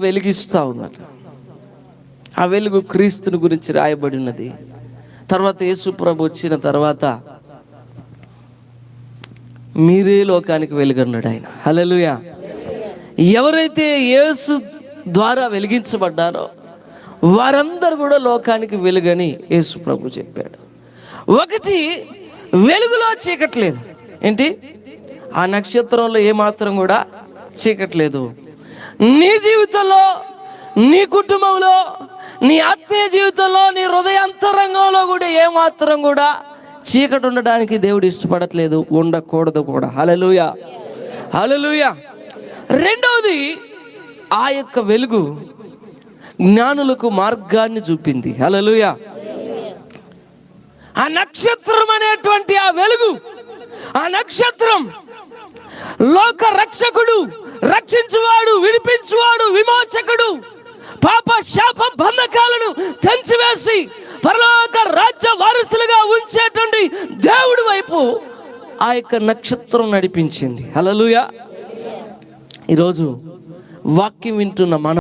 వెలిగిస్తూ ఉన్నాడు. ఆ వెలుగు క్రీస్తుని గురించి రాయబడినది. తర్వాత యేసు ప్రభు వచ్చిన తర్వాత మీరే లోకానికి వెలుగన్నాడు ఆయన. హల్లెలూయా. ఎవరైతే యేసు ద్వారా వెలిగించబడ్డారో వారందరూ కూడా లోకానికి వెలుగని యేసు ప్రభు చెప్పాడు. ఒకటి, వెలుగులో చీకట్లేదు. ఏంటి? ఆ నక్షత్రంలో ఏమాత్రం కూడా చీకట్లేదు. నీ జీవితంలో, నీ కుటుంబంలో, నీ ఆత్మీయ జీవితంలో, నీ హృదయాంతరంగంలో కూడా ఏమాత్రం కూడా చీకటి ఉండడానికి దేవుడు ఇష్టపడట్లేదు, ఉండకూడదు కూడా. హల్లెలూయా, హల్లెలూయా. రెండవది, ఆ యొక్క వెలుగు జ్ఞానులకు మార్గాన్ని చూపింది. హల్లెలూయా. ఆ నక్షత్రం అనేటువంటి ఆ వెలుగు, ఆ నక్షత్రం లోక రక్షకుడు, రక్షించువాడు, విడిపించువాడు, విమోచకుడు, పాప శాప బంధకాలను తెంచివేసి పరలోక రాజ్య వారసులుగా ఉంచేటువంటి దేవుడి వైపు ఆ యొక్క నక్షత్రం నడిపించింది. హల్లెలూయా. ఈరోజు వాక్యం వింటున్న మనం